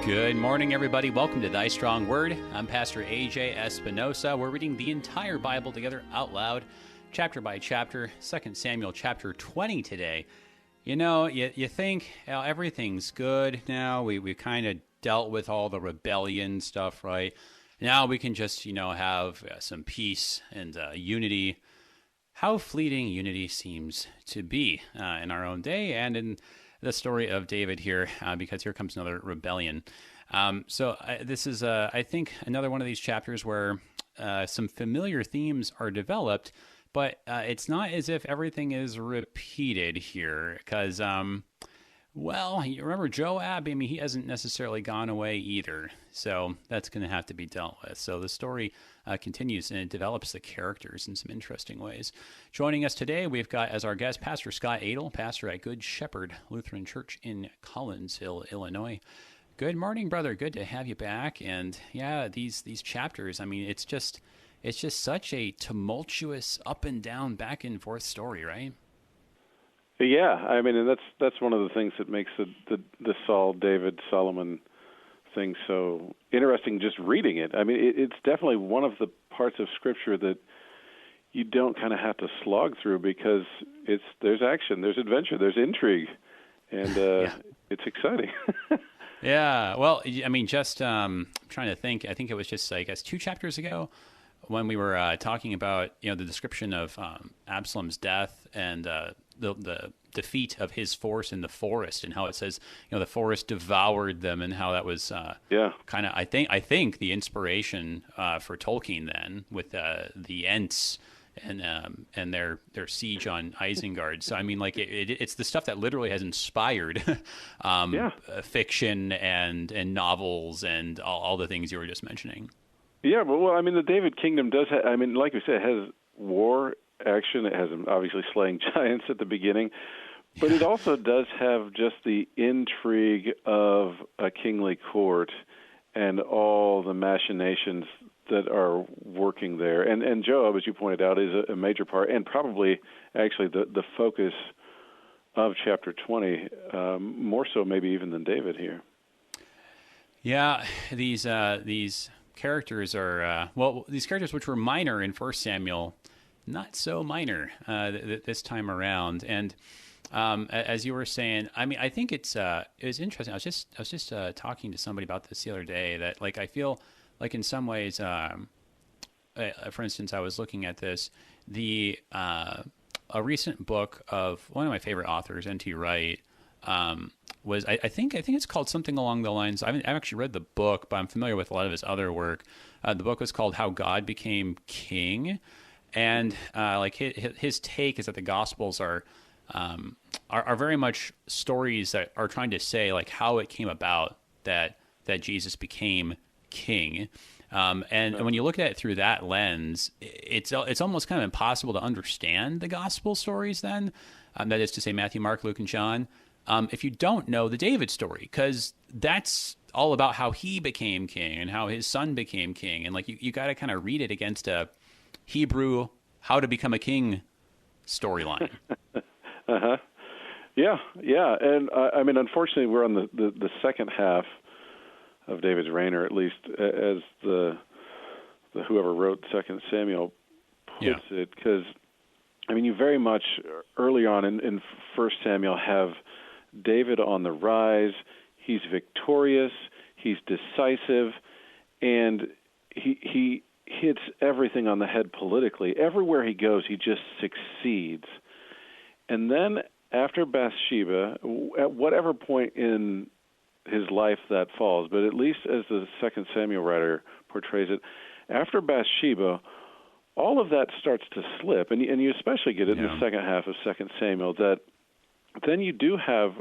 Good morning, everybody. Welcome to Thy Strong Word. I'm Pastor AJ Espinosa. We're reading the entire Bible together out loud, chapter by chapter, 2 Samuel chapter 20 today. You know, you think everything's good now. We kind of dealt with all the rebellion stuff, right? Now we can just, have some peace and unity. How fleeting unity seems to be in our own day and in the story of David here, because here comes another rebellion. This is, I think, another one of these chapters where some familiar themes are developed, but it's not as if everything is repeated here, because, you remember Joab? I mean, he hasn't necessarily gone away either, so that's going to have to be dealt with. So the story continues, and it develops the characters in some interesting ways. Joining us today, we've got as our guest Pastor Scott Adle, pastor at Good Shepherd Lutheran Church in Collinsville, Illinois. Good morning, brother. Good to have you back. And yeah, these chapters, I mean, it's just such a tumultuous up and down, back and forth story, right? Yeah, I mean, and that's one of the things that makes the Saul, David, Solomon thing so interesting. Just reading it, I mean, it's definitely one of the parts of Scripture that you don't kind of have to slog through, because there's action, there's adventure, there's intrigue, and it's exciting. Yeah, well, I mean, just trying to think. I think it was just, I guess, 2 chapters ago when we were talking about the description of Absalom's death and the defeat of his force in the forest, and how it says the forest devoured them, and how that was kind of I think the inspiration for Tolkien then with the Ents and their siege on Isengard. So I mean, like it's the stuff that literally has inspired fiction and novels and all the things you were just mentioning. Yeah, but well, I mean, the David Kingdom does have, I mean, like we said, it has war action. It has obviously slaying giants at the beginning, but it also does have just the intrigue of a kingly court and all the machinations that are working there. And Joab, as you pointed out, is a major part, and probably actually the focus of chapter 20, more so maybe even than David here. Yeah, these characters are, these characters which were minor in 1 Samuel, not so minor this time around. And as you were saying, I mean, I think it was interesting. I was just talking to somebody about this the other day, that like I feel like in some ways, for instance, I was looking at this, a recent book of one of my favorite authors, N.T. Wright, was I think it's called something along the lines. I've actually read the book, but I'm familiar with a lot of his other work. The book was called How God Became King, and like his take is that the Gospels are very much stories that are trying to say like how it came about that Jesus became king. And when you look at it through that lens, it's almost kind of impossible to understand the gospel stories then. That is to say, Matthew, Mark, Luke, and John, if you don't know the David story, because that's all about how he became king and how his son became king. And like you got to kind of read it against a Hebrew how to become a king storyline. Uh-huh. Yeah. And I mean, unfortunately, we're on the second half of David's reign, or at least as the whoever wrote 2 Samuel puts it, because I mean, you very much early on in 1 Samuel have David on the rise. He's victorious. He's decisive, and he hits everything on the head politically. Everywhere he goes, he just succeeds. And then after Bathsheba, at whatever point in his life that falls, but at least as the 2 Samuel writer portrays it, after Bathsheba, all of that starts to slip, and you especially get it in the second half of 2 Samuel, that then you do have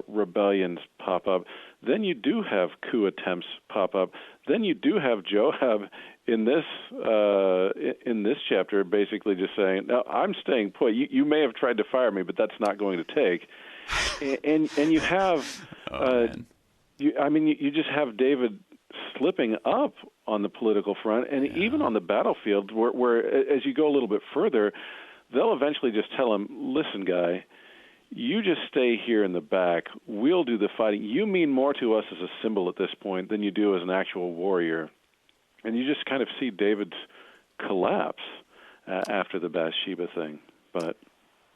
rebellions pop up, then you do have coup attempts pop up, then you do have Joab in this chapter basically just saying, "No, I'm staying put. You may have tried to fire me, but that's not going to take." And you have, you just have David slipping up on the political front, and even on the battlefield, where as you go a little bit further, they'll eventually just tell him, "Listen, guy, you just stay here in the back. We'll do the fighting. You mean more to us as a symbol at this point than you do as an actual warrior. And you just kind of see David's collapse after the Bathsheba thing. But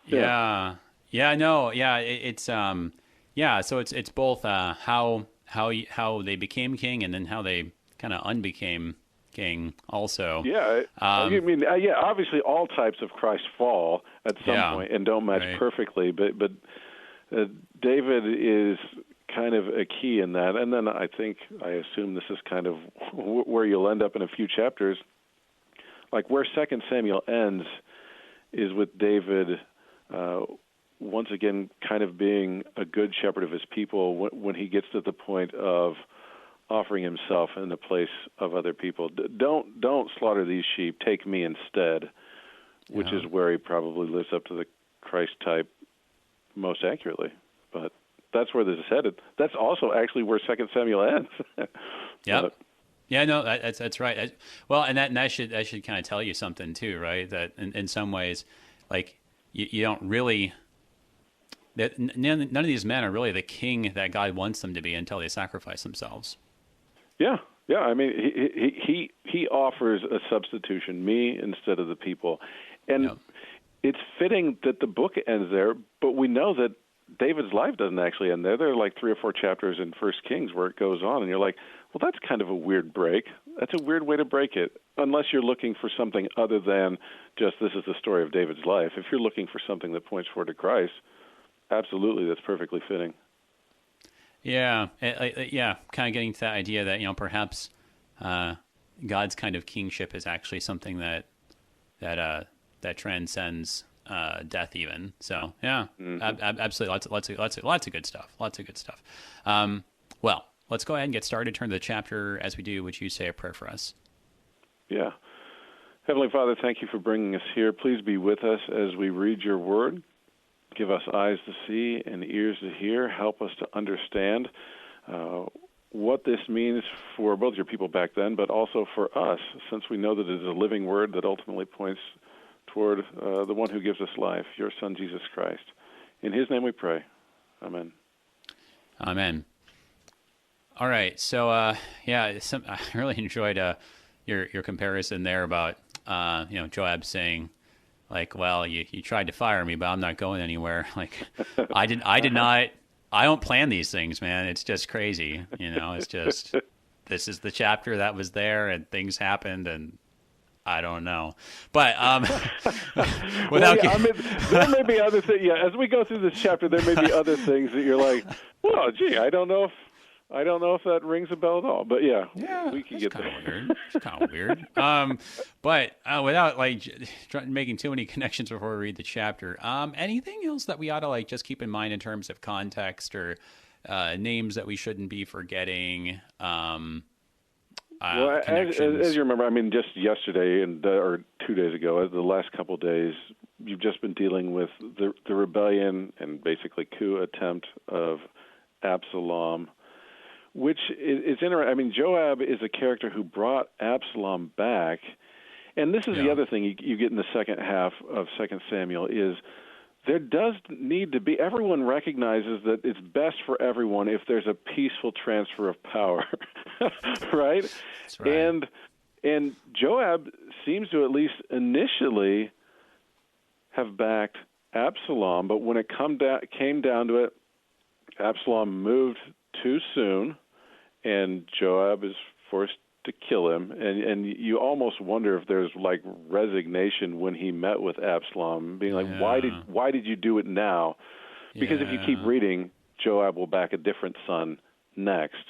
yeah, no, yeah, it's So it's both how they became king and then how they kind of unbecame king also. Yeah, I mean, obviously all types of Christ fall at some point and don't match perfectly, but David is kind of a key in that. And then I assume this is kind of where you'll end up in a few chapters. Like where 2 Samuel ends is with David once again kind of being a good shepherd of his people when he gets to the point of offering himself in the place of other people. Don't slaughter these sheep, take me instead, which is where he probably lives up to the Christ type most accurately. But that's where this is headed. That's also actually where 2 Samuel ends. Yeah. Yeah, no, that's right. Well, and that should kind of tell you something too, right? That in some ways, like you don't really, that none of these men are really the king that God wants them to be until they sacrifice themselves. Yeah. I mean, he offers a substitution, me instead of the people, and it's fitting that the book ends there. But we know that David's life doesn't actually end there. There are like 3 or 4 chapters in 1 Kings where it goes on, and you're like, well, that's kind of a weird break. That's a weird way to break it, unless you're looking for something other than just this is the story of David's life. If you're looking for something that points forward to Christ, absolutely, that's perfectly fitting. Yeah, kind of getting to that idea that perhaps God's kind of kingship is actually something that transcends death even. So yeah, absolutely, lots of good stuff. Well, let's go ahead and get started. Turn to the chapter. As we do, would you say a prayer for us? Yeah. Heavenly Father, thank you for bringing us here. Please be with us as we read your word. Give us eyes to see and ears to hear. Help us to understand what this means for both your people back then, but also for us, since we know that it is a living word that ultimately points toward the one who gives us life, your Son, Jesus Christ. In his name we pray. Amen. Amen. All right. So, I really enjoyed your comparison there about, Joab saying, like, well, you tried to fire me, but I'm not going anywhere. Like, I don't plan these things, man. It's just crazy. It's just, this is the chapter that was there and things happened and I don't know. But, there may be other things. Yeah. As we go through this chapter, there may be other things that you're like, well, gee, I don't know if that rings a bell at all, but yeah, we can get there. It's kind of weird. But without making too many connections before we read the chapter, anything else that we ought to just keep in mind in terms of context or names that we shouldn't be forgetting? Well, as you remember, I mean, just yesterday or 2 days ago, the last couple of days, you've just been dealing with the rebellion and basically coup attempt of Absalom, which is interesting. I mean, Joab is a character who brought Absalom back, and this is the other thing you get in the second half of 2 Samuel is there does need to be, everyone recognizes that it's best for everyone if there's a peaceful transfer of power, right? That's right. And Joab seems to at least initially have backed Absalom, but when it came down to it, Absalom moved too soon, and Joab is forced to kill him. And you almost wonder if there's resignation when he met with Absalom, being like, why did you do it now? Because if you keep reading, Joab will back a different son next,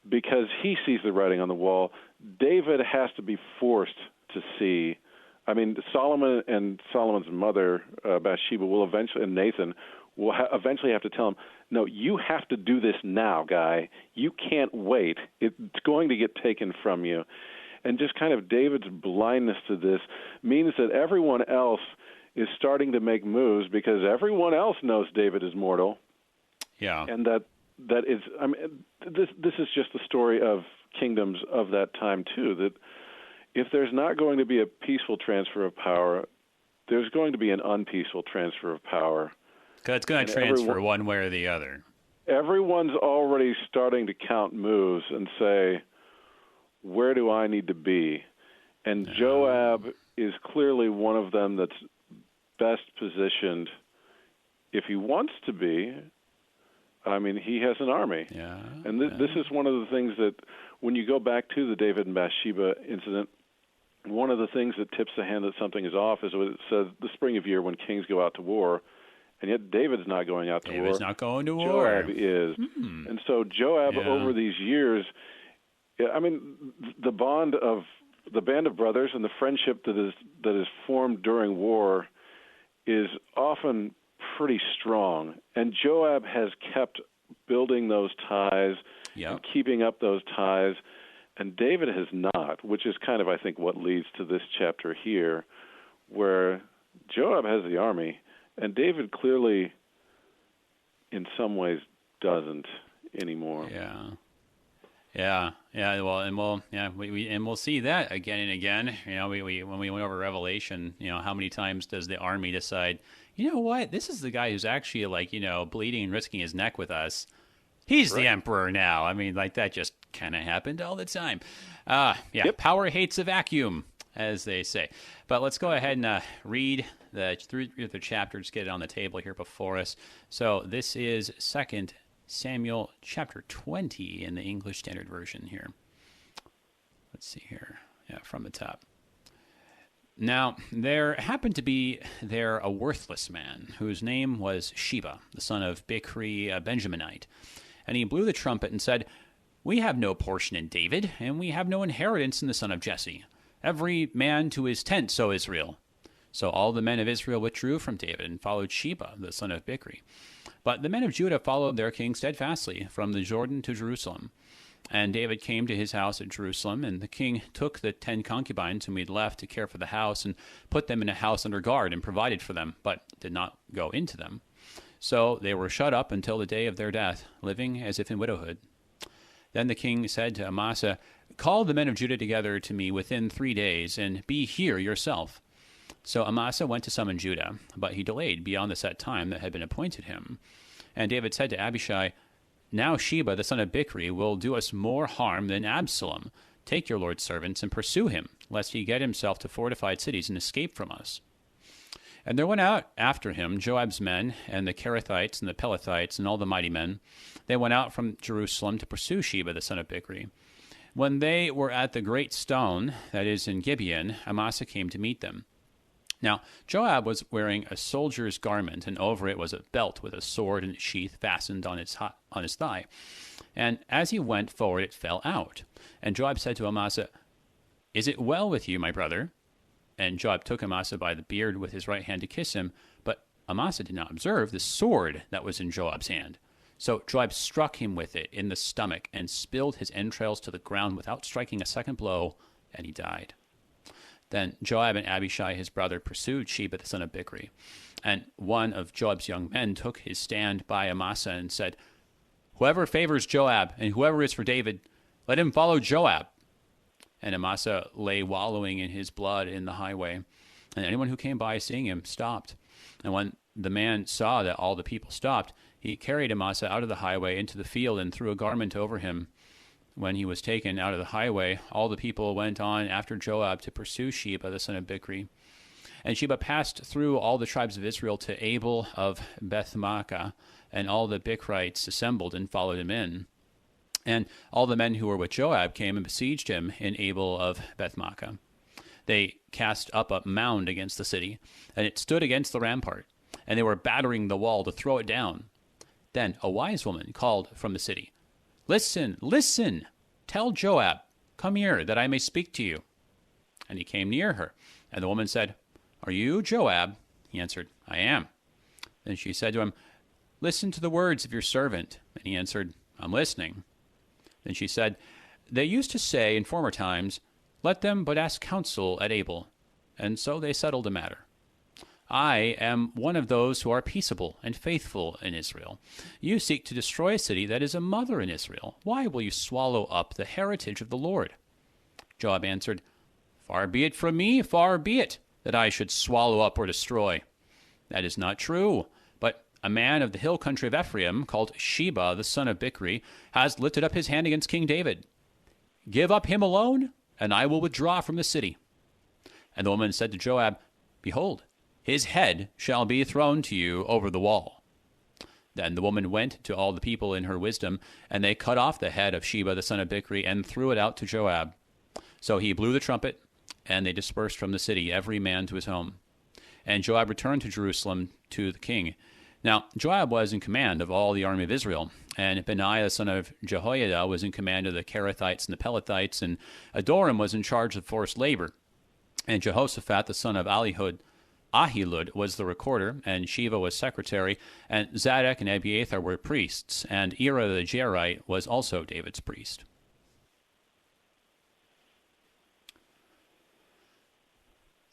because he sees the writing on the wall. David has to be forced to see. I mean, Solomon and Solomon's mother, Bathsheba, will eventually, and Nathan will eventually have to tell him, no, you have to do this now, guy. You can't wait. It's going to get taken from you. And just kind of David's blindness to this means that everyone else is starting to make moves because everyone else knows David is mortal. Yeah. And that is, I mean, this is just the story of kingdoms of that time, too, that if there's not going to be a peaceful transfer of power, there's going to be an unpeaceful transfer of power. Because it's going to transfer one way or the other. Everyone's already starting to count moves and say, where do I need to be? And Joab is clearly one of them that's best positioned if he wants to be. I mean, he has an army. Yeah. And this is one of the things that, when you go back to the David and Bathsheba incident, one of the things that tips the hand that something is off is what it says, the spring of year when kings go out to war, and yet David's not going out to war. David's not going to war. Joab is. And so Joab, over these years, I mean, the band of brothers and the friendship that is formed during war is often pretty strong. And Joab has kept building those ties and keeping up those ties, and David has not, which is kind of, I think, what leads to this chapter here, where Joab has the army, and David clearly, in some ways, doesn't anymore. Yeah. Well, we'll see that again and again. You know, we when we went over Revelation, you know, how many times does the army decide, you know what, this is the guy who's actually, like, you know, bleeding and risking his neck with us. He's the emperor now. I mean, like, that just kind of happened all the time. Power hates a vacuum, as they say. But let's go ahead and read through the chapter. Just get it on the table here before us. So this is 2 Samuel chapter 20 in the English Standard Version here. Let's see here. Yeah, from the top. Now, there happened to be there a worthless man, whose name was Sheba, the son of Bichri, a Benjaminite. And he blew the trumpet and said, "We have no portion in David, and we have no inheritance in the son of Jesse. Every man to his tent, so Israel." So all the men of Israel withdrew from David and followed Sheba, the son of Bichri. But the men of Judah followed their king steadfastly from the Jordan to Jerusalem. And David came to his house at Jerusalem, and the king took the 10 concubines whom he had left to care for the house and put them in a house under guard and provided for them, but did not go into them. So they were shut up until the day of their death, living as if in widowhood. Then the king said to Amasa, "Call the men of Judah together to me within 3 days, and be here yourself." So Amasa went to summon Judah, but he delayed beyond the set time that had been appointed him. And David said to Abishai, "Now Sheba, the son of Bichri, will do us more harm than Absalom. Take your lord's servants and pursue him, lest he get himself to fortified cities and escape from us." And there went out after him Joab's men, and the Kerethites and the Pelethites, and all the mighty men. They went out from Jerusalem to pursue Sheba, the son of Bichri. When they were at the great stone that is in Gibeon, Amasa came to meet them. Now Joab was wearing a soldier's garment, and over it was a belt with a sword in its sheath fastened on his thigh. And as he went forward, it fell out. And Joab said to Amasa, "Is it well with you, my brother?" And Joab took Amasa by the beard with his right hand to kiss him, but Amasa did not observe the sword that was in Joab's hand. So Joab struck him with it in the stomach and spilled his entrails to the ground without striking a second blow, and he died. Then Joab and Abishai his brother pursued Sheba the son of Bichri. And one of Joab's young men took his stand by Amasa and said, "Whoever favors Joab and whoever is for David, let him follow Joab." And Amasa lay wallowing in his blood in the highway. And anyone who came by seeing him stopped. And when the man saw that all the people stopped, he carried Amasa out of the highway into the field and threw a garment over him. When he was taken out of the highway, all the people went on after Joab to pursue Sheba the son of Bichri. And Sheba passed through all the tribes of Israel to Abel of Bethmaachah, and all the Bichrites assembled and followed him in. And all the men who were with Joab came and besieged him in Abel of Bethmaachah. They cast up a mound against the city, and it stood against the rampart, and they were battering the wall to throw it down. Then a wise woman called from the city, "Listen, listen! Tell Joab, 'Come here, that I may speak to you.' And he came near her. And the woman said, 'Are you Joab?' He answered, 'I am.' Then she said to him, 'Listen to the words of your servant.' And he answered, 'I'm listening.' Then she said, 'They used to say in former times, let them but ask counsel at Abel. And so they settled the matter. I am one of those who are peaceable and faithful in Israel. You seek to destroy a city that is a mother in Israel. Why will you swallow up the heritage of the Lord?' Joab answered, 'Far be it from me, far be it, that I should swallow up or destroy. That is not true, but a man of the hill country of Ephraim, called Sheba, the son of Bichri, has lifted up his hand against King David. Give up him alone, and I will withdraw from the city. And the woman said to Joab, Behold, his head shall be thrown to you over the wall. Then the woman went to all the people in her wisdom, and they cut off the head of Sheba the son of Bichri, and threw it out to Joab. So he blew the trumpet, and they dispersed from the city, every man to his home. And Joab returned to Jerusalem to the king. Now Joab was in command of all the army of Israel, and Benaiah son of Jehoiada was in command of the Kerethites and the Pelethites, and Adoram was in charge of forced labor. And Jehoshaphat the son of Ahilud was the recorder, and Sheva was secretary, and Zadok and Abiathar were priests, and Ira the Jairite was also David's priest.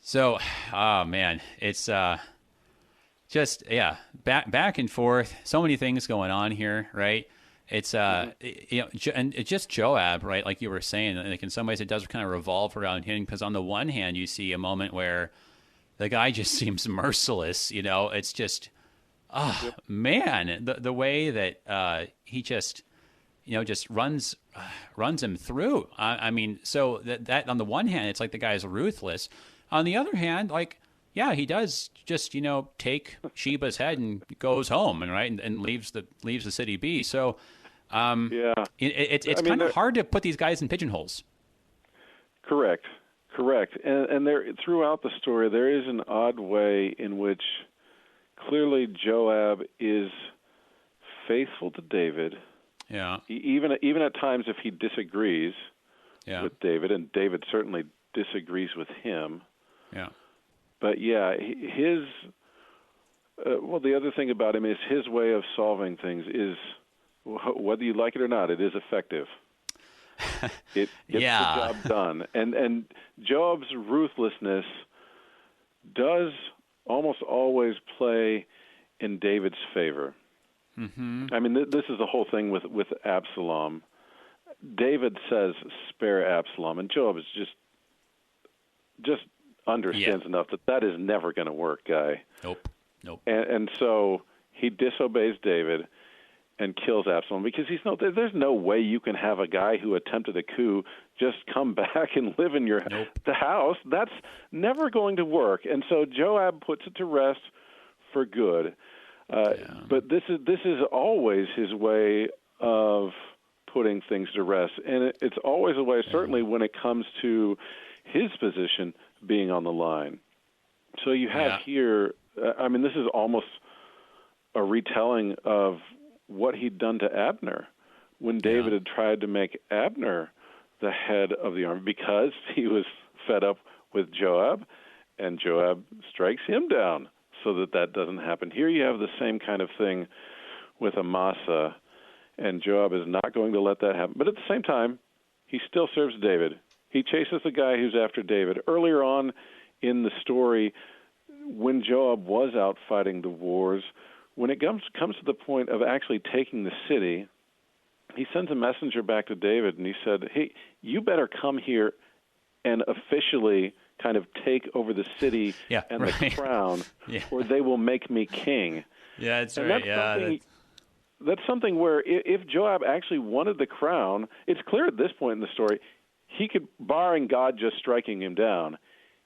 So, oh man, it's just, back and forth. So many things going on here, right? It's, and it's just Joab, right? Like you were saying, like in some ways it does kind of revolve around him, because on the one hand, you see a moment where the guy just seems merciless, it's just, man, the way that he just, just runs him through. I mean, so that on the one hand, it's like the guy's ruthless. On the other hand, like, yeah, he does just, take Sheba's head and goes home and leaves the city be. So, it's kind of hard to put these guys in pigeonholes. Correct. And there, throughout the story, there is an odd way in which clearly Joab is faithful to David. Yeah. Even at times if he disagrees with David, and David certainly disagrees with him. Yeah. But yeah, the other thing about him is his way of solving things is, whether you like it or not, it is effective. It gets the job done. And Joab's ruthlessness does almost always play in David's favor. Mm-hmm. I mean, this is the whole thing with Absalom. David says, spare Absalom, and Joab is just understands enough that is never going to work, guy. Nope. And so he disobeys David and kills Absalom, because there's no way you can have a guy who attempted a coup just come back and live in the house. That's never going to work. And so Joab puts it to rest for good. But this is always his way of putting things to rest, and it's always a way, certainly when it comes to his position being on the line. So you have here, this is almost a retelling of what he'd done to Abner when David had tried to make Abner the head of the army, because he was fed up with Joab, and Joab strikes him down so that doesn't happen. Here you have the same kind of thing with Amasa, and Joab is not going to let that happen. But at the same time, he still serves David. He chases the guy who's after David. Earlier on in the story, when Joab was out fighting the wars, when it comes to the point of actually taking the city, he sends a messenger back to David, and he said, hey, you better come here and officially kind of take over the city and the crown, or they will make me king. Yeah, that's right. That's something where if Joab actually wanted the crown, it's clear at this point in the story, he could, barring God just striking him down,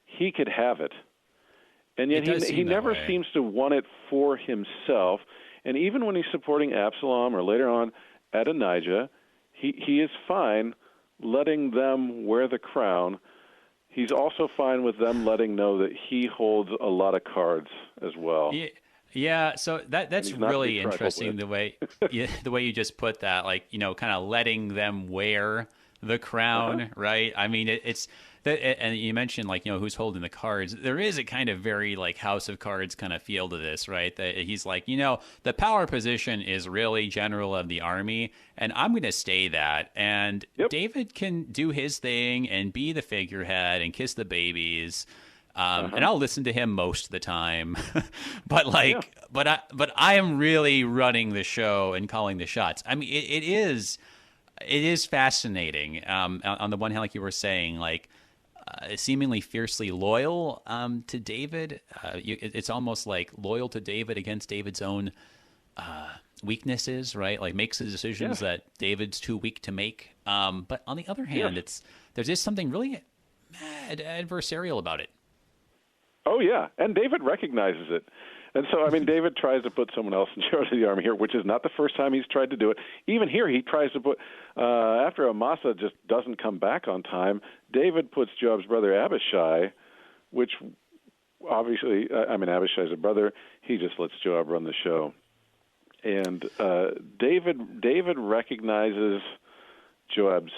he could have it. And yet he never seems to want it for himself. And even when he's supporting Absalom or later on Adonijah, he is fine letting them wear the crown. He's also fine with them letting know that he holds a lot of cards as well. Yeah, so that's really interesting the way you just put that, like, kind of letting them wear the crown, right? I mean, it's that, and you mentioned, like, who's holding the cards. There is a kind of very like House of Cards kind of feel to this, right? That he's like, the power position is really general of the army, and I'm going to stay that. And David can do his thing and be the figurehead and kiss the babies. And I'll listen to him most of the time, but I am really running the show and calling the shots. I mean, it is fascinating. On the one hand, like you were saying, like seemingly fiercely loyal to David. It's almost like loyal to David against David's own weaknesses, right? Like makes the decisions that David's too weak to make. But on the other hand, there's just something really adversarial about it. Oh, yeah. And David recognizes it. And so, I mean, David tries to put someone else in charge of the army here, which is not the first time he's tried to do it. Even here, he tries to put, after Amasa just doesn't come back on time, David puts Joab's brother Abishai, which obviously, Abishai's a brother. He just lets Joab run the show. And David recognizes Joab's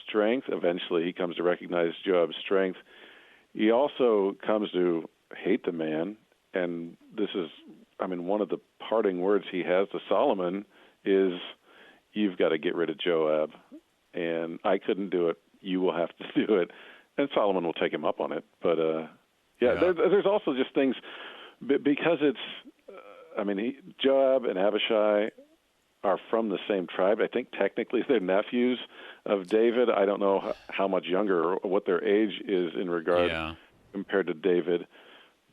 strength. Eventually, he comes to recognize Joab's strength. He also comes to hate the man. And this is, one of the parting words he has to Solomon is, you've got to get rid of Joab. And I couldn't do it. You will have to do it. And Solomon will take him up on it. But, there's also just things, because it's, Joab and Abishai are from the same tribe. I think technically they're nephews of David. I don't know how much younger or what their age is in regard compared to David.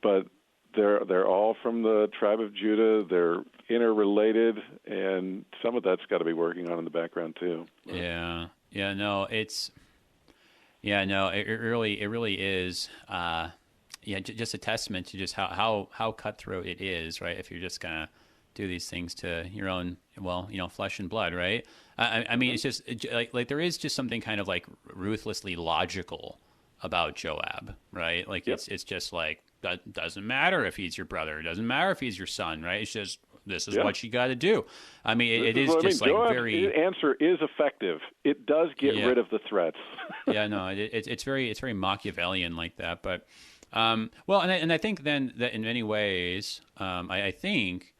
But they're all from the tribe of Judah. They're interrelated, and some of that's got to be working on in the background too. It really is. Just a testament to just how cutthroat it is, right? If you're just gonna do these things to your own, flesh and blood, right? It's just like there is just something kind of like ruthlessly logical about Joab, right? Like it's just like, that doesn't matter if he's your brother. It doesn't matter if he's your son, right? It's just, this is what you got to do. It is just like Joab's very... answer is effective. It does get rid of the threats. It's very Machiavellian like that. But, and I think then that in many ways, I think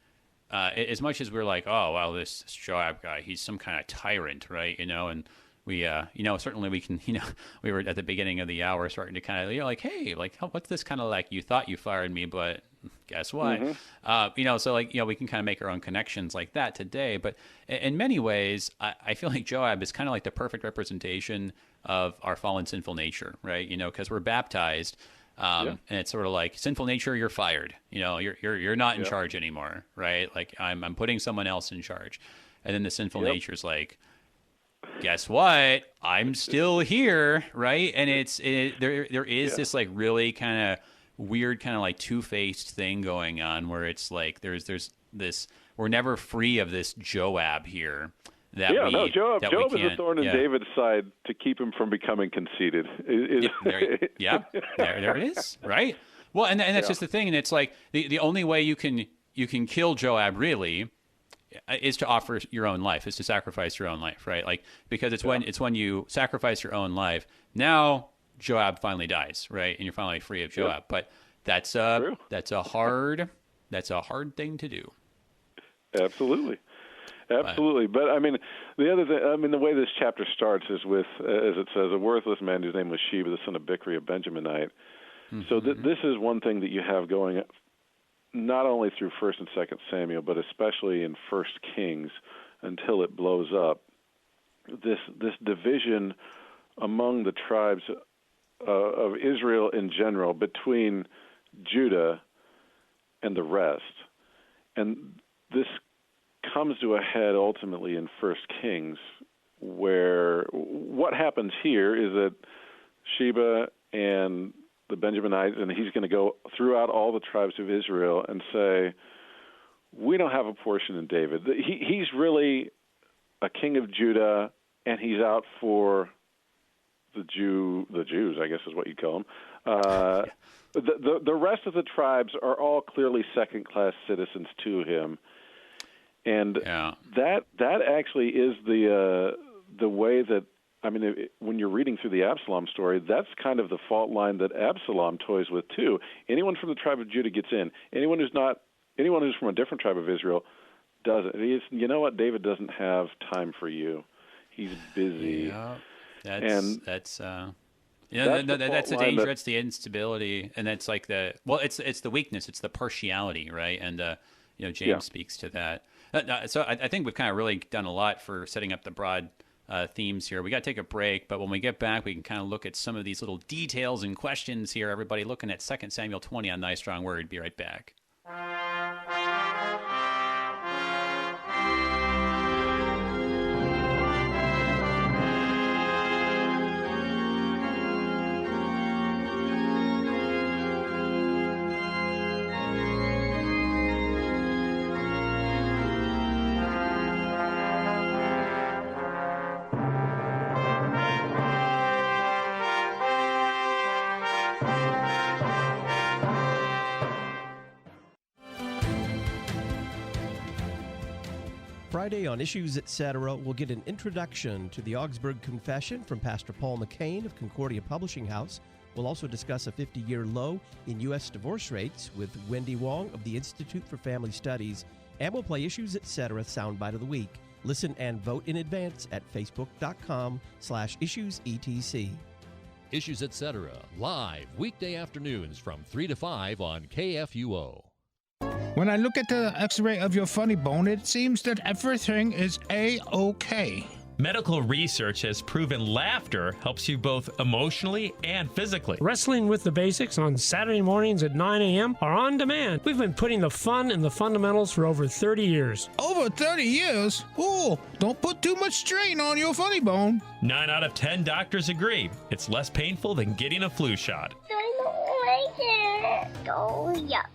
as much as we're like, oh, well, this Joab guy, he's some kind of tyrant, right? And we, certainly we can, we were at the beginning of the hour starting to kind of, hey, what's this kind of like, you thought you fired me, but guess what? Mm-hmm. We can kind of make our own connections like that today. But in many ways, I feel like Joab is kind of like the perfect representation of our fallen sinful nature, right? Because we're baptized. And it's sort of like sinful nature, you're fired, you're not in charge anymore, right? Like I'm putting someone else in charge. And then the sinful nature is like, guess what? I'm still here, right? And there is this like really kind of weird kind of like two-faced thing going on where it's like there's this, we're never free of this Joab here. Joab is a thorn in David's side to keep him from becoming conceited. There it is, right? Well, and that's just the thing, and it's like the only way you can kill Joab really is to offer your own life, is to sacrifice your own life, right? Like, because it's when you sacrifice your own life, now Joab finally dies, right? And you're finally free of Joab. But that's a hard thing to do. Absolutely. But the other thing, the way this chapter starts is with, as it says, a worthless man whose name was Sheba, the son of Bichri, a Benjaminite. Mm-hmm. So this is one thing that you have going not only through 1st and 2nd Samuel, but especially in 1 Kings until it blows up. This division among the tribes of Israel in general between Judah and the rest. And this comes to a head ultimately in 1 Kings, where what happens here is that Sheba and the Benjaminites, and he's going to go throughout all the tribes of Israel and say, we don't have a portion in David. He's really a king of Judah, and he's out for the Jews, I guess is what you call them. The rest of the tribes are all clearly second-class citizens to him. And that actually is the way that, when you're reading through the Absalom story, that's kind of the fault line that Absalom toys with too. Anyone from the tribe of Judah gets in. Anyone who's from a different tribe of Israel doesn't. You know what? David doesn't have time for you. He's busy. Yeah, that's the danger. It's the instability, and that's like it's the weakness. It's the partiality, right? And James speaks to that. So I think we've kind of really done a lot for setting up the broad themes here. We got to take a break, but when we get back, we can kind of look at some of these little details and questions here. Everybody looking at 2 Samuel 20 on Thy Strong Word. Be right back. Friday on Issues Etc., we'll get an introduction to the Augsburg Confession from Pastor Paul McCain of Concordia Publishing House. We'll also discuss a 50-year low in U.S. divorce rates with Wendy Wong of the Institute for Family Studies. And we'll play Issues Etc. Soundbite of the Week. Listen and vote in advance at facebook.com/issuesetc. Issues Etc. live weekday afternoons from 3 to 5 on KFUO. When I look at the x-ray of your funny bone, it seems that everything is A-OK. Medical research has proven laughter helps you both emotionally and physically. Wrestling with the Basics on Saturday mornings at 9 a.m. are on demand. We've been putting the fun in the fundamentals for over 30 years. Over 30 years? Ooh, don't put too much strain on your funny bone. 9 out of 10 doctors agree. It's less painful than getting a flu shot. I don't like it. Oh, yuck.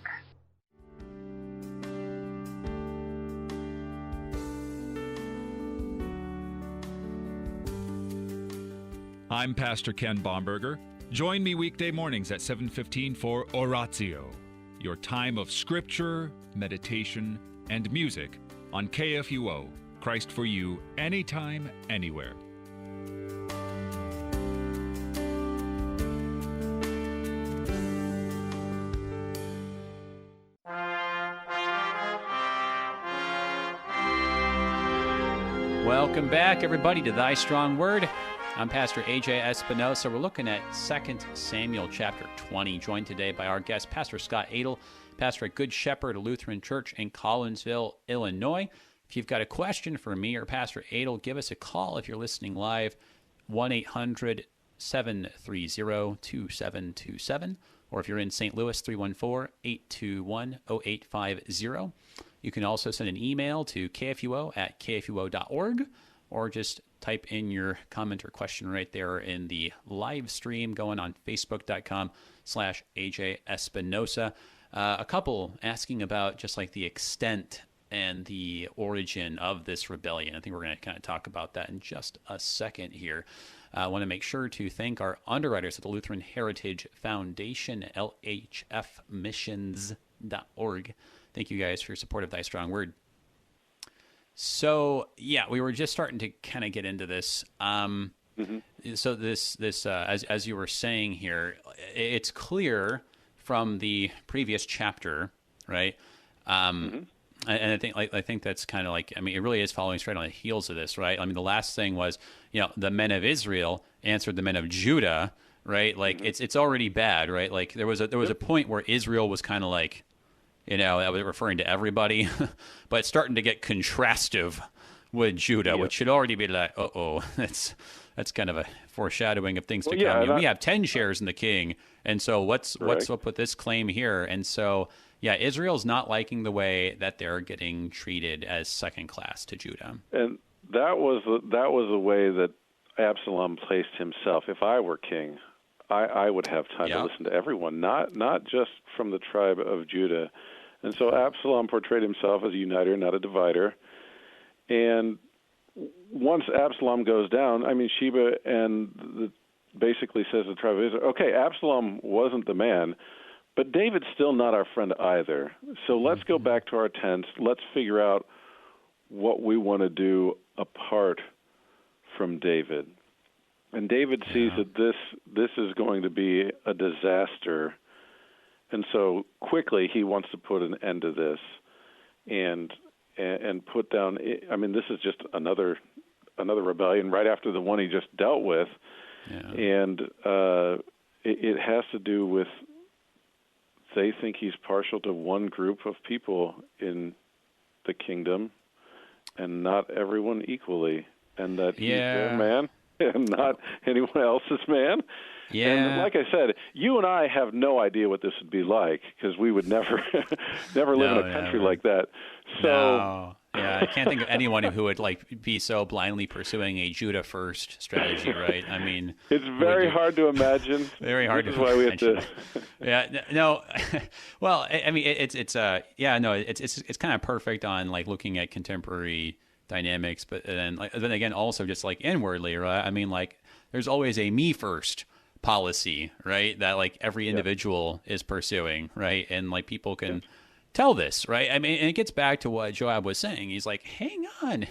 I'm Pastor Ken Baumberger. Join me weekday mornings at 7:15 for Oratio, your time of scripture, meditation, and music on KFUO, Christ for you, anytime, anywhere. Welcome back, everybody, to Thy Strong Word. I'm Pastor A.J. Espinosa. We're looking at 2 Samuel chapter 20, joined today by our guest, Pastor Scott Adle, pastor at Good Shepherd Lutheran Church in Collinsville, Illinois. If you've got a question for me or Pastor Adle, give us a call if you're listening live, 1-800-730-2727, or if you're in St. Louis, 314-821-0850. You can also send an email to kfuo@kfuo.org, or just type in your comment or question right there in the live stream going on facebook.com/AJ Espinosa. A couple asking about just like the extent and the origin of this rebellion. I think we're going to kind of talk about that in just a second here. I want to make sure to thank our underwriters at the Lutheran Heritage Foundation, lhfmissions.org. Thank you guys for your support of Thy Strong Word. So, yeah, we were just starting to kind of get into this. So this as you were saying here, it's clear from the previous chapter, right? And I think that's kind of like, I mean, it really is following straight on the heels of this, right? I mean, the last thing was, the men of Israel answered the men of Judah, right? Like it's already bad, right? Like there was a point where Israel was kind of like, that was referring to everybody, but it's starting to get contrastive with Judah, which should already be like, that's kind of a foreshadowing of things to come. We have 10 shares in the king, and so what's up with this claim here? And so, Israel's not liking the way that they're getting treated as second class to Judah. And that was the way that Absalom placed himself. If I were king, I would have time to listen to everyone, not just from the tribe of Judah. And so Absalom portrayed himself as a uniter, not a divider. And once Absalom goes down, I mean, Sheba basically says to the tribe of Israel, okay, Absalom wasn't the man, but David's still not our friend either. So let's go back to our tents. Let's figure out what we want to do apart from David. And David sees that this is going to be a disaster. And so quickly he wants to put an end to this and put down, I mean, this is just another rebellion right after the one he just dealt with. Yeah. And it has to do with they think he's partial to one group of people in the kingdom and not everyone equally. and that he's their man and not anyone else's man. Yeah. And like I said, you and I have no idea what this would be like because we would never live in a country like that. So. No. Yeah, I can't think of anyone who would be so blindly pursuing a Judah first strategy, right? I mean, it's very hard to imagine. Very hard to imagine. Why we have to. Yeah, no. Well, I mean, it's kind of perfect on looking at contemporary dynamics, but then again, also just inwardly, right? I mean, there's always a me first policy, right? That every individual is pursuing, right? And people can. Tell this, right? I mean, and it gets back to what Joab was saying. He's like, hang on.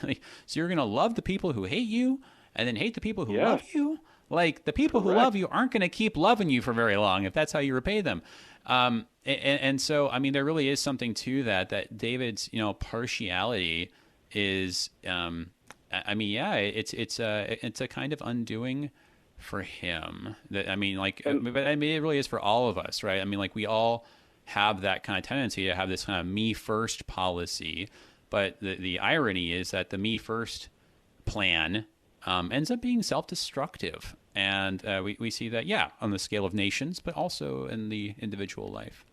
So you're going to love the people who hate you and then hate the people who love you? The people who love you aren't going to keep loving you for very long if that's how you repay them. And so, I mean, there really is something to that David's, partiality is, it's a kind of undoing for him. But I mean, it really is for all of us, right? I mean, we all have that kind of tendency to have this kind of me first policy, but the irony is that the me first plan ends up being self-destructive, and we see that on the scale of nations, but also in the individual life.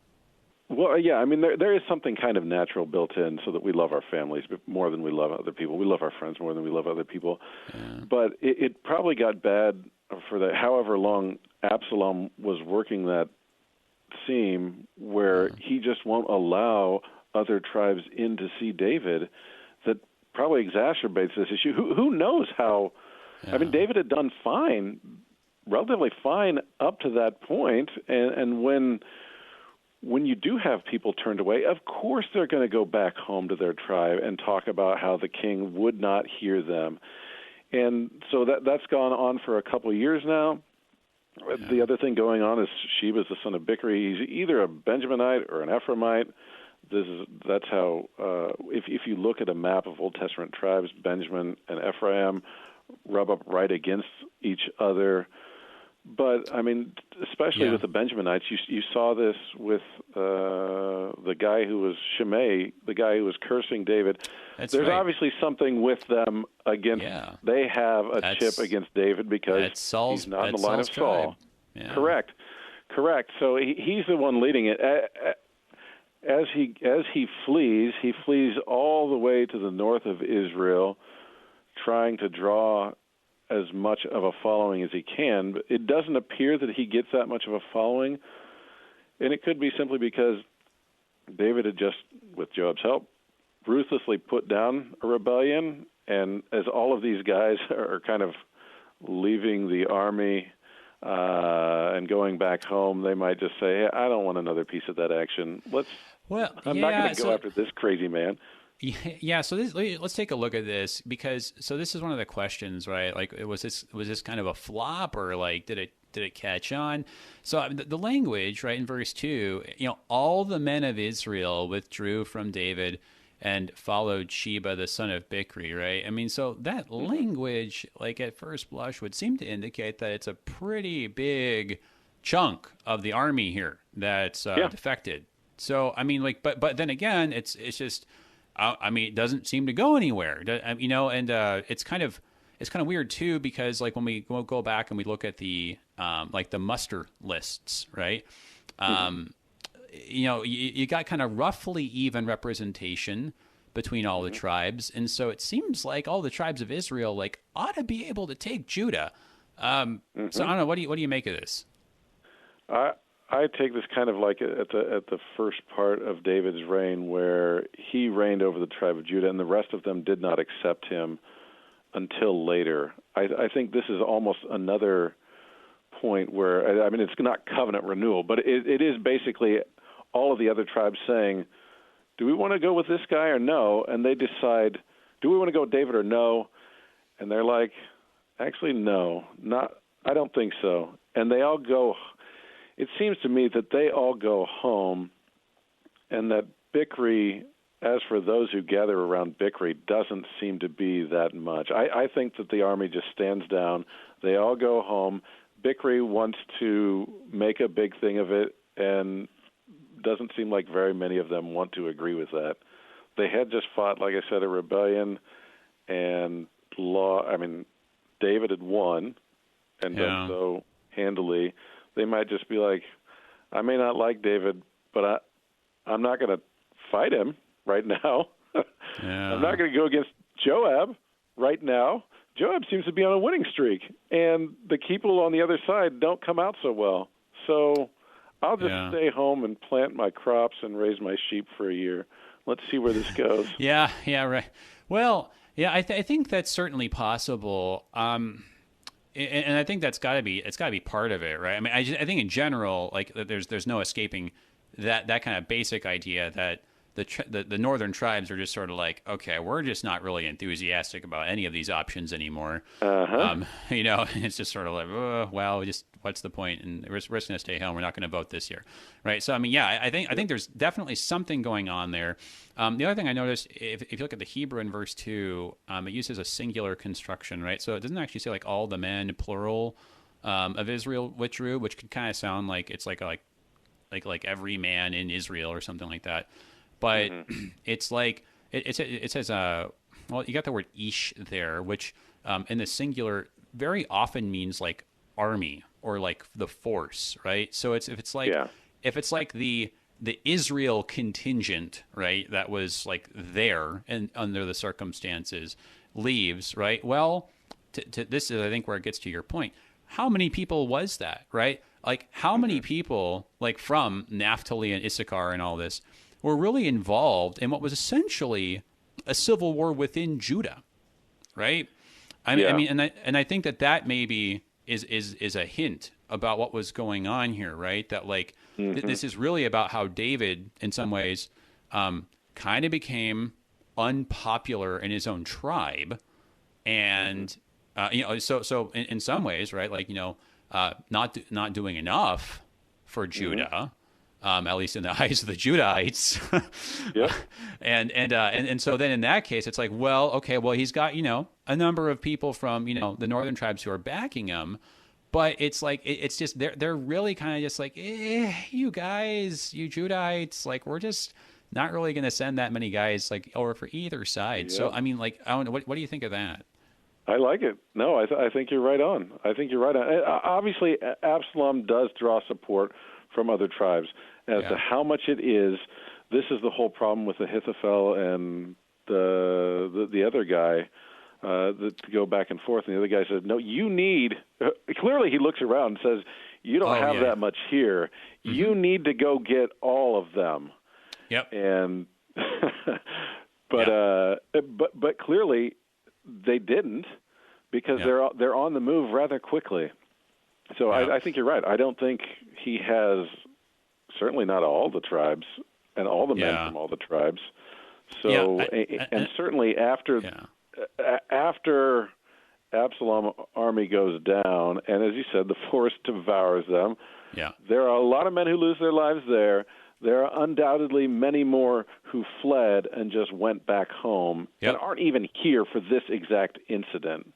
Well, yeah, I mean there is something kind of natural built in, so that we love our families more than we love other people. We love our friends more than we love other people. Yeah. But it probably got bad for however long Absalom was working that seem where he just won't allow other tribes in to see David, that probably exacerbates this issue. Who knows how? I mean, David had done fine, relatively fine up to that point, and when you do have people turned away, of course they're going to go back home to their tribe and talk about how the king would not hear them. And so that's gone on for a couple of years now. Yeah. The other thing going on is Sheba's the son of Bichri. He's either a Benjaminite or an Ephraimite. That's how, if you look at a map of Old Testament tribes, Benjamin and Ephraim rub up right against each other. But, I mean, especially with the Benjaminites, you saw this with the guy who was Shimei, the guy who was cursing David. There's obviously something with them against. Yeah. They have a chip against David because he's not in the line of Saul. Yeah. Correct. So he's the one leading it. As he flees all the way to the north of Israel, trying to draw as much of a following as he can, but it doesn't appear that he gets that much of a following, and it could be simply because David had just, with Joab's help, ruthlessly put down a rebellion, and as all of these guys are kind of leaving the army and going back home, they might just say, hey, I don't want another piece of that action. I'm not going to go after this crazy man. Yeah, so let's take a look at this, because this is one of the questions, right? Was this kind of a flop, or did it catch on? So the language, right, in verse 2, all the men of Israel withdrew from David and followed Sheba the son of Bichri, right? I mean, so that language, at first blush, would seem to indicate that it's a pretty big chunk of the army here that's defected. So I mean, but then again, it's just. I mean, it doesn't seem to go anywhere, and it's kind of weird too, because when we go back and we look at the the muster lists, right? You got kind of roughly even representation between all the tribes, and so it seems like all the tribes of Israel ought to be able to take Judah. So I don't know. What do you make of this? I take this kind of at the first part of David's reign, where he reigned over the tribe of Judah, and the rest of them did not accept him until later. I think this is almost another point where, I mean, it's not covenant renewal, but it is basically all of the other tribes saying, do we want to go with this guy or no? And they decide, do we want to go with David or no? And they're like, actually, no, I don't think so. And they all go. It seems to me that they all go home, and that Bichri, as for those who gather around Bichri, doesn't seem to be that much. I think that the army just stands down. They all go home. Bichri wants to make a big thing of it, and doesn't seem like very many of them want to agree with that. They had just fought, like I said, a rebellion, and David had won and done so handily, they might just be like, I may not like David, but I'm not going to fight him right now. I'm not going to go against Joab right now. Joab seems to be on a winning streak, and the people on the other side don't come out so well. So I'll just stay home and plant my crops and raise my sheep for a year. Let's see where this goes. Yeah, right. Well, yeah, I think that's certainly possible. And I think it's got to be part of it, right? I mean, I think in general, like there's no escaping that kind of basic idea that the northern tribes are just sort of like, okay, we're just not really enthusiastic about any of these options anymore. It's just sort of like, well, just what's the point? And we're just going to stay home. We're not going to vote this year, right? So I mean, yeah, I think there's definitely something going on there. The other thing I noticed, if you look at the Hebrew in verse 2, it uses a singular construction, right? So it doesn't actually say like all the men, plural, of Israel withdrew, which could kind of sound like it's like every man in Israel or something like that. But it's like it says you got the word ish there, which in the singular very often means like army or like the force, right? So if it's like the Israel contingent, right, that was like there and under the circumstances leaves, right? Well, this is I think where it gets to your point. How many people was that, right? Like how many people like from Naphtali and Issachar and all this were really involved in what was essentially a civil war within Judah, right? I mean, and I think that maybe is a hint about what was going on here, right? That like this is really about how David, in some ways, kind of became unpopular in his own tribe, and so in some ways, right? Like not doing enough for Judah. At least in the eyes of the Judahites. And so then in that case, it's like, well, okay, well, he's got, a number of people from, the northern tribes who are backing him, but it's like, it's just, they're really kind of just like, you guys, you Judahites, like, we're just not really going to send that many guys like over for either side. Yeah. So, I mean, like, I don't know, what do you think of that? I like it. No, I think you're right on. Obviously, Absalom does draw support from other tribes. As to how much it is, this is the whole problem with Ahithophel and the other guy to go back and forth. And the other guy says, no, you need – clearly he looks around and says, you don't have that much here. Mm-hmm. You need to go get all of them. Yep. And but clearly they didn't because they're on the move rather quickly. So I think you're right. I don't think he has – certainly not all the tribes and all the men from all the tribes. So, certainly after Absalom army goes down, and as you said, the forest devours them, there are a lot of men who lose their lives there. There are undoubtedly many more who fled and just went back home and aren't even here for this exact incident.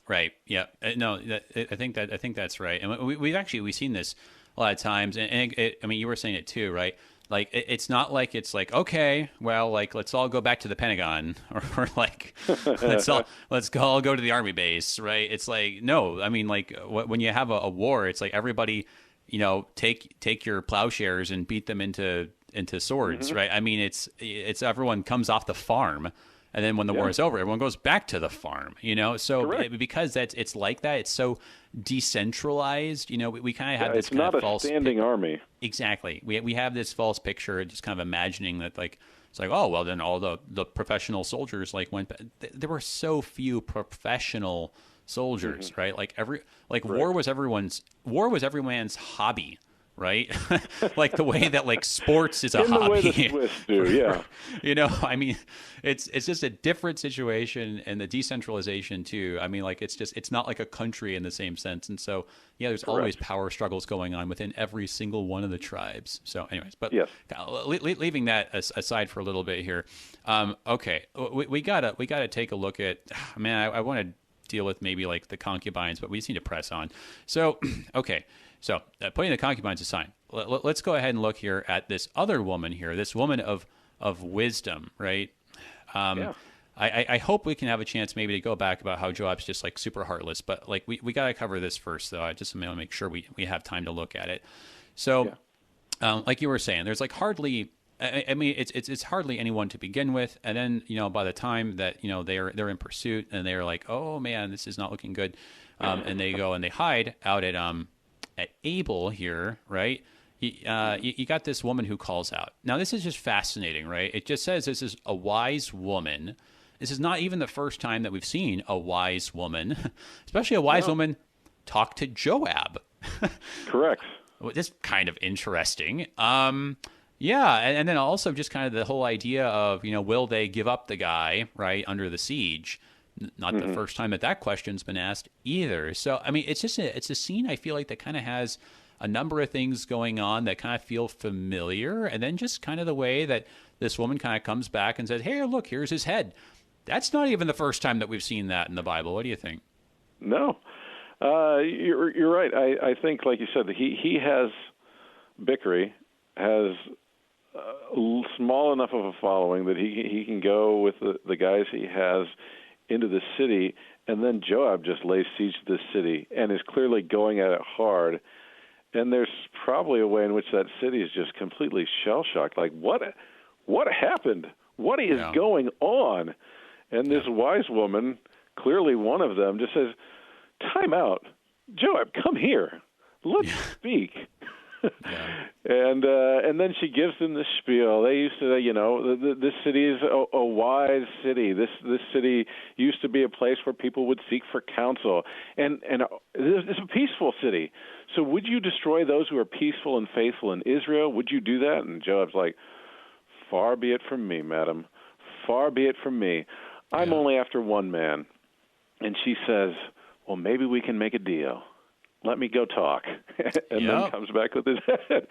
Right. Yeah. No, I think that's right. And we've seen this a lot of times, and I mean, you were saying it too, right? Like, it's not like it's like, okay, well, like, let's all go back to the Pentagon, or like, let's all go to the army base, right? It's like, no, I mean, like, when you have a war, it's like everybody, take your plowshares and beat them into swords, right? I mean, it's everyone comes off the farm. And then when the war is over, everyone goes back to the farm, So because it's like that, it's so decentralized. We kind of have this kind of false. It's not a standing army. Exactly. We have this false picture, just kind of imagining that like it's like, oh well, then all the professional soldiers like went. There were so few professional soldiers, right? Like war was everyone's man's hobby. Right? Like the way that like sports is a hobby. The way the Swiss do, I mean, it's just a different situation, and the decentralization too. I mean, like it's not like a country in the same sense. And so, there's always power struggles going on within every single one of the tribes. So anyways, but leaving that aside for a little bit here. Okay. We gotta take a look at, man, I want to deal with maybe like the concubines, but we just need to press on. So, okay. So, putting the concubines aside, let's go ahead and look here at this other woman here, this woman of wisdom, right? I hope we can have a chance maybe to go back about how Joab's just like super heartless, but like we got to cover this first, though. I just want to make sure we have time to look at it. So, like you were saying, there's like hardly, I mean, it's hardly anyone to begin with, and then by the time that they're in pursuit and they're like, oh man, this is not looking good, and they go and they hide out at Abel here, right? You got this woman who calls out. Now, this is just fascinating, right? It just says this is a wise woman. This is not even the first time that we've seen a wise woman, especially a wise woman, talk to Joab. Correct. This is kind of interesting. Yeah, and then also just kind of the whole idea of, will they give up the guy, right, under the siege? Not the first time that question's been asked either. So, I mean, it's a scene I feel like that kind of has a number of things going on that kind of feel familiar, and then just kind of the way that this woman kind of comes back and says, hey, look, here's his head. That's not even the first time that we've seen that in the Bible. What do you think? No. You're right. I think, like you said, he has, Bickry has small enough of a following that he can go with the guys he has into the city, and then Joab just lays siege to this city and is clearly going at it hard. And there's probably a way in which that city is just completely shell-shocked. Like, what happened? What is going on? And this wise woman, clearly one of them, just says, time out. Joab, come here. Let's speak. And then she gives them the spiel. They used to say, this city is a wise city. This city used to be a place where people would seek for counsel. And it's a peaceful city. So would you destroy those who are peaceful and faithful in Israel? Would you do that? And Joab's like, far be it from me, madam. Far be it from me. I'm only after one man. And she says, well, maybe we can make a deal. Let me go talk. And then comes back with his head.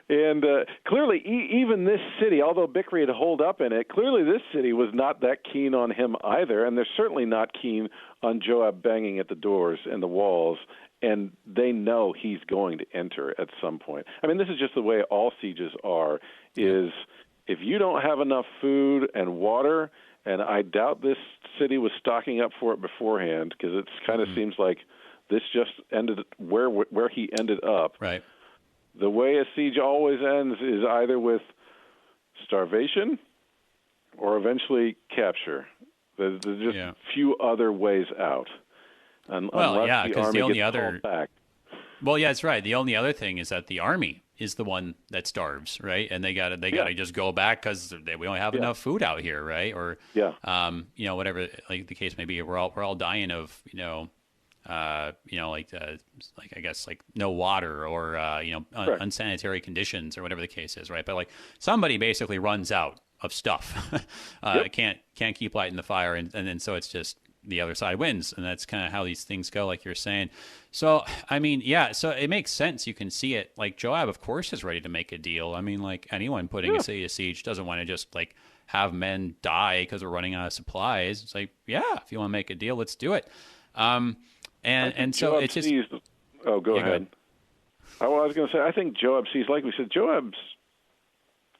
And clearly, even this city, although Bickry had holed up in it, clearly this city was not that keen on him either. And they're certainly not keen on Joab banging at the doors and the walls. And they know he's going to enter at some point. I mean, this is just the way all sieges are, is if you don't have enough food and water, and I doubt this city was stocking up for it beforehand, because it kind of seems like this just ended where he ended up. Right. The way a siege always ends is either with starvation or eventually capture. There's just few other ways out. Unless the army gets called back. Well, yeah, that's right. The only other thing is that the army is the one that starves, right? And they gotta just go back because we don't have enough food out here, right? Or whatever like the case may be. We're all dying of I guess like no water or unsanitary conditions or whatever the case is, right? But like somebody basically runs out of stuff, can't keep lighting the fire, and then so it's just the other side wins, and that's kind of how these things go, like you're saying. So I mean, so it makes sense. You can see it. Like Joab, of course, is ready to make a deal. I mean, like anyone putting a city to siege doesn't want to just like have men die because we're running out of supplies. It's like, if you want to make a deal, let's do it. And so Joab it's just. Go ahead. I was going to say, I think Joab sees, like we said, Joab's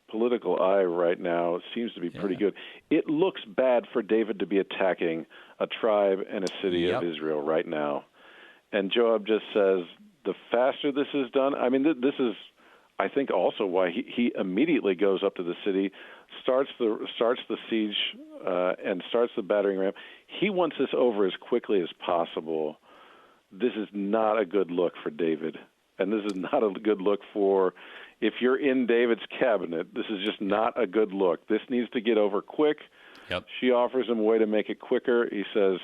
political eye right now seems to be pretty good. It looks bad for David to be attacking a tribe and a city of Israel right now. And Joab just says, the faster this is done, I mean, this is, I think, also why he immediately goes up to the city, starts the siege, and starts the battering ram. He wants this over as quickly as possible. This is not a good look for David. And this is not a good look for, if you're in David's cabinet, this is just not a good look. This needs to get over quick. Yep. She offers him a way to make it quicker. He says,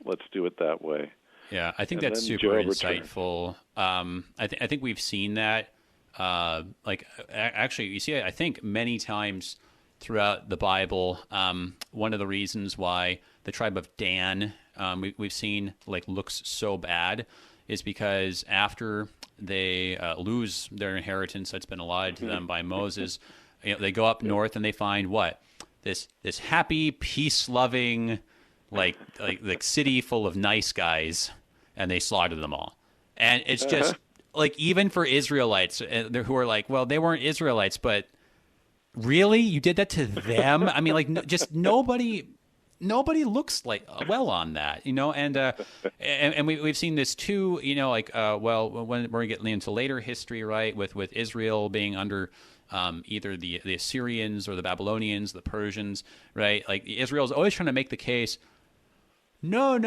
let's do it that way. Yeah, I think that's super insightful. I think we've seen that. Actually, you see it, I think, many times throughout the Bible. One of the reasons why the tribe of Dan, we've seen, looks so bad is because after they lose their inheritance that's been allotted to them by Moses, they go up north and they find what? This happy, peace-loving, like city full of nice guys, and they slaughter them all. And it's just, even for Israelites who are like, well, they weren't Israelites, but Really? You did that to them? I mean, like, just nobody looks like well on that, and we've seen this too, like, when we're getting into later history, right, with Israel being under either the Assyrians or the Babylonians, the Persians, right? Like, Israel's always trying to make the case, no,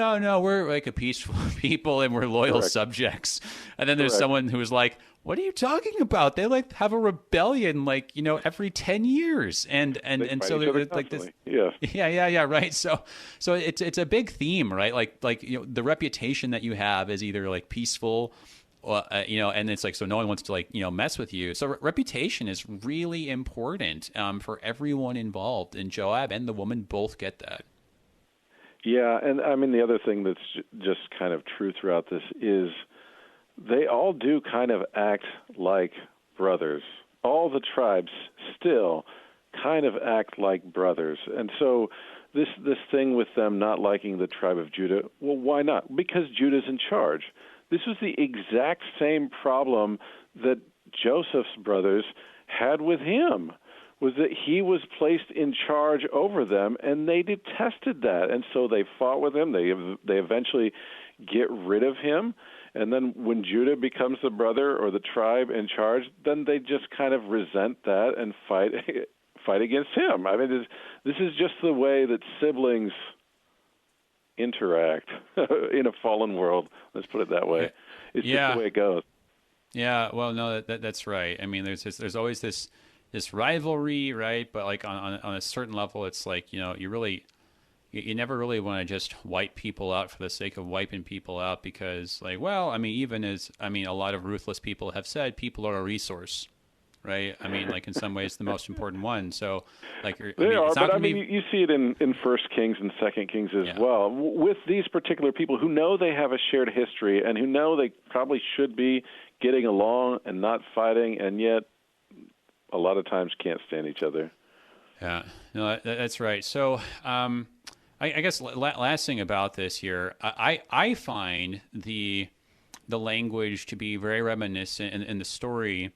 we're like a peaceful people and we're loyal subjects. And then there's someone who's like, what are you talking about? They like have a rebellion, like, every 10 years. And so they're like this. Yeah. Right. So it's a big theme, right? Like, the reputation that you have is either like peaceful, and it's like, so no one wants to, like, mess with you. So reputation is really important for everyone involved, and Joab and the woman both get that. Yeah, and I mean, the other thing that's just kind of true throughout this is they all do kind of act like brothers. All the tribes still kind of act like brothers. And so this thing with them not liking the tribe of Judah, well, why not? Because Judah's in charge. This was the exact same problem that Joseph's brothers had with him, was that he was placed in charge over them, and they detested that. And so they fought with him. They eventually get rid of him. And then when Judah becomes the brother or the tribe in charge, then they just kind of resent that and fight against him. I mean, this is just the way that siblings interact in a fallen world. Let's put it that way. It's just the way it goes. Yeah, well, no, that's right. I mean, there's always this rivalry, right? But like on a certain level, it's like, you never really want to just wipe people out for the sake of wiping people out, because, like, well, I mean, a lot of ruthless people have said people are a resource, right? I mean, like, in some ways, the most important one. So, like, you see it in 1 Kings and 2 Kings as well, with these particular people who know they have a shared history and who know they probably should be getting along and not fighting, and yet a lot of times can't stand each other. Yeah, no, that's right. So, I guess last thing about this here, I find the language to be very reminiscent, in the story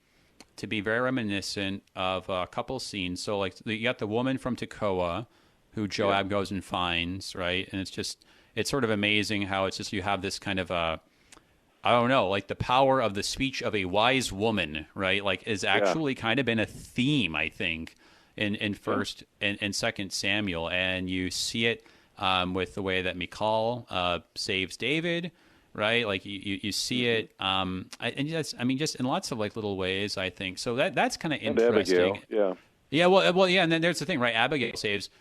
to be very reminiscent of a couple scenes. So, like, you got the woman from Tekoa, who Joab goes and finds, right? And it's sort of amazing how it's just, you have this kind of I don't know, like, the power of the speech of a wise woman, right? Like, is actually kind of been a theme, I think, in First and Second Samuel, and you see it with the way that Michal saves David, right? Like, you see it, and just in lots of, like, little ways, I think. So that's kind of interesting. Abigail, and then there's the thing, right? Abigail saves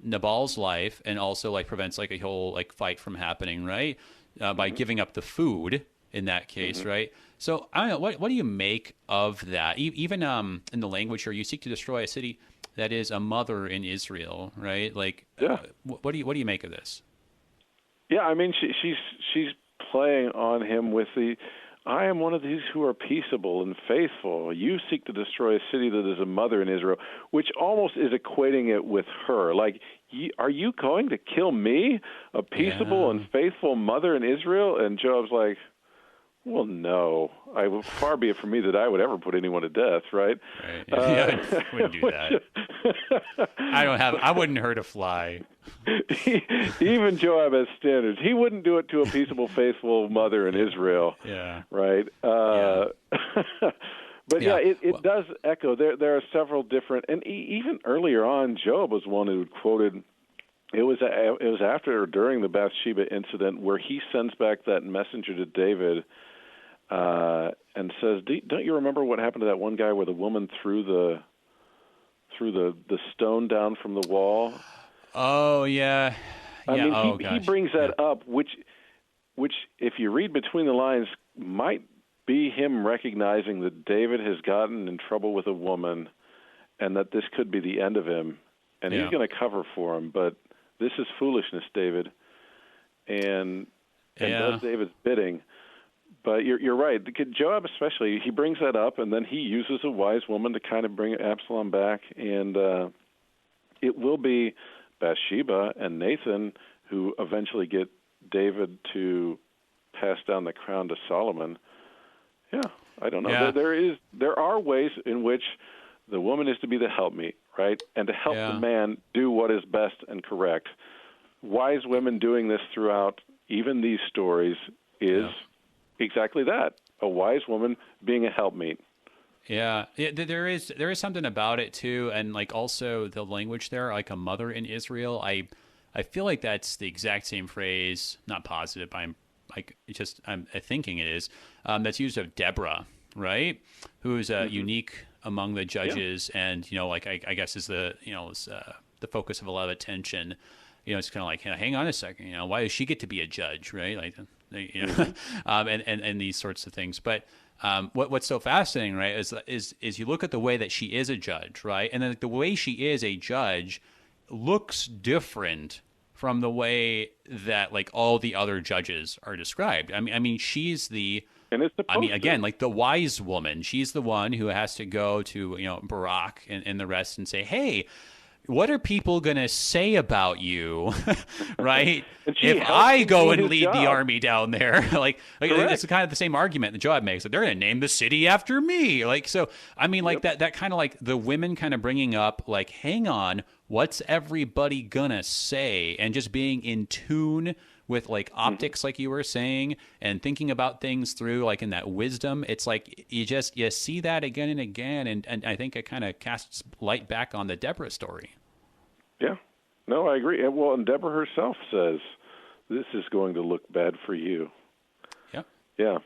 Nabal's life, and also, like, prevents, like, a whole, like, fight from happening, right? By giving up the food in that case, right? So I don't know, what do you make of that? Even in the language here, you seek to destroy a city that is a mother in Israel, right? Like, what do you make of this? Yeah, I mean, she's playing on him with I am one of these who are peaceable and faithful. You seek to destroy a city that is a mother in Israel, which almost is equating it with her. Like, are you going to kill me, a peaceable and faithful mother in Israel? And Joab's like, well, no. Far be it from me that I would ever put anyone to death, right? I wouldn't do that. I wouldn't hurt a fly. Even Joab has standards. He wouldn't do it to a peaceable, faithful mother in Israel. Yeah. Right? But it does echo. There are several different, and even earlier on, Joab was one who quoted. It was after or during the Bathsheba incident where he sends back that messenger to David and says, "Don't you remember what happened to that one guy where the woman threw the stone down from the wall?" Oh yeah. I mean, he brings that up, which if you read between the lines, might be him recognizing that David has gotten in trouble with a woman, and that this could be the end of him, and he's going to cover for him. But this is foolishness, David, and does David's bidding. But you're right. Joab especially, he brings that up, and then he uses a wise woman to kind of bring Absalom back, and it will be Bathsheba and Nathan who eventually get David to pass down the crown to Solomon. Yeah, I don't know. Yeah. There are ways in which the woman is to be the helpmeet, right? And to help the man do what is best and correct. Wise women doing this throughout even these stories is exactly that, a wise woman being a helpmeet. Yeah, there is something about it too, and like also the language there, like a mother in Israel. I feel like that's the exact same phrase, not positive, but I'm thinking it is, that's used of Deborah, right? Who's unique among the judges, and like I guess is the the focus of a lot of attention. It's kind of like, hang on a second, why does she get to be a judge, right? Like, and these sorts of things. But what's so fascinating, right, is you look at the way that she is a judge, right, and then the way she is a judge looks different from the way that like all the other judges are described. I mean, she's the. And it's again, like the wise woman. She's the one who has to go to Barak and the rest and say, hey, what are people going to say about you, right? If I go and lead the army down there, like it's kind of the same argument that Joab makes. That they're going to name the city after me. Like, so, I mean, like that kind of like the women kind of bringing up like, hang on, what's everybody going to say? And just being in tune with like optics, like you were saying, and thinking about things through like in that wisdom. It's like you see that again and again, and I think it kind of casts light back on the Deborah story. Yeah, no, I agree. Well, and Deborah herself says this is going to look bad for you. Yeah,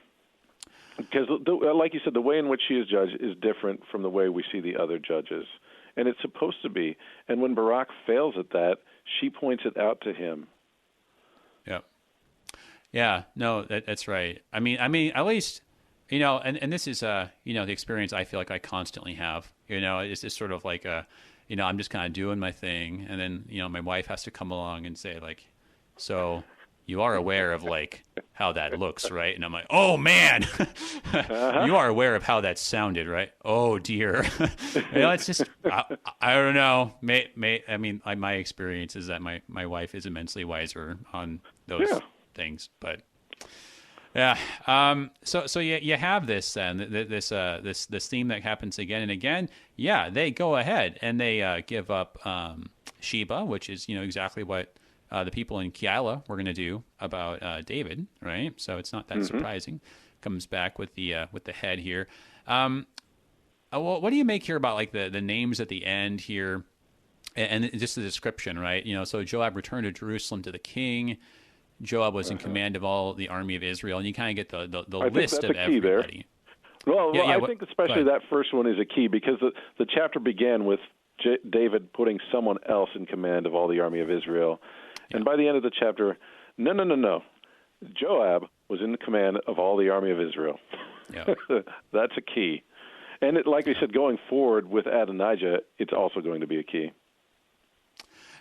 because like you said, the way in which she is judged is different from the way we see the other judges, and it's supposed to be. And when Barak fails at that, she points it out to him. Yeah, no, that's right. I mean, at least, and this is, the experience I feel like I constantly have, it's just sort of like, I'm just kind of doing my thing. And then, my wife has to come along and say like, so you are aware of like how that looks, right? And I'm like, oh man, you are aware of how that sounded, right? Oh dear. It's just, I don't know. I mean, my experience is that my wife is immensely wiser on those things, but so you have this then this theme that happens again and again. They go ahead and they give up Sheba, which is exactly what the people in Keilah were going to do about David, right? So it's not that surprising. Comes back with the head here. Well, what do you make here about like the names at the end here, and just the description, right? So Joab returned to Jerusalem to the king. Joab was in command of all the army of Israel, and you kind of get the list of everybody. Well, I think especially that first one is a key because the chapter began with David putting someone else in command of all the army of Israel. And by the end of the chapter, no. Joab was in command of all the army of Israel. Yeah. That's a key. And like we said, going forward with Adonijah, it's also going to be a key.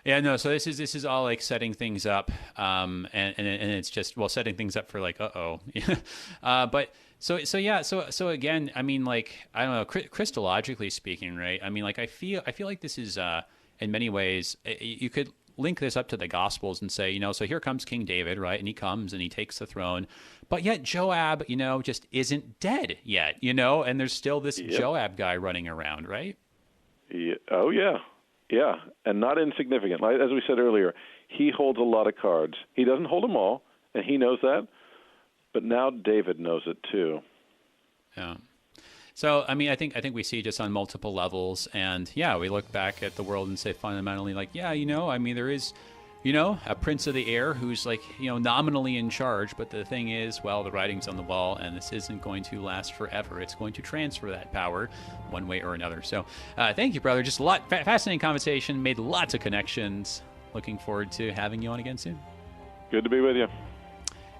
Yeah, no. So this is all like setting things up, and it's just setting things up for like but so again, I mean, like I don't know, Christologically speaking, right? I mean, like I feel like this is in many ways you could link this up to the Gospels and say, so here comes King David, right? And he comes and he takes the throne, but yet Joab, just isn't dead yet, and there's still this Joab guy running around, right? Yeah. Oh yeah. Yeah, and not insignificant. Like, as we said earlier, he holds a lot of cards. He doesn't hold them all, and he knows that, but now David knows it too. Yeah. So, I mean, I think we see just on multiple levels, and we look back at the world and say fundamentally, like, I mean, there is, a prince of the air who's like, nominally in charge, but the thing is, well, the writing's on the wall, and this isn't going to last forever. It's going to transfer that power one way or another. So thank you, brother. Just a lot fascinating conversation, made lots of connections. Looking forward to having you on again soon. Good to be with you.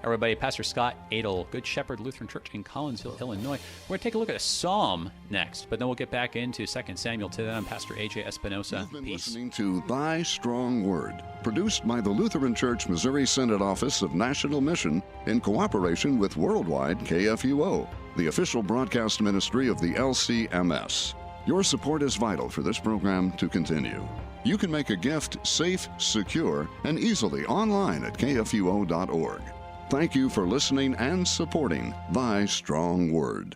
Everybody, Pastor Scott Adle, Good Shepherd Lutheran Church in Collinsville, Illinois. We're going to take a look at a psalm next, but then we'll get back into 2 Samuel. To then, I'm Pastor A.J. Espinosa. You've been Peace. Listening to Thy Strong Word, produced by the Lutheran Church Missouri Synod Office of National Mission in cooperation with Worldwide KFUO, the official broadcast ministry of the LCMS. Your support is vital for this program to continue. You can make a gift safe, secure, and easily online at kfuo.org. Thank you for listening and supporting Thy Strong Word.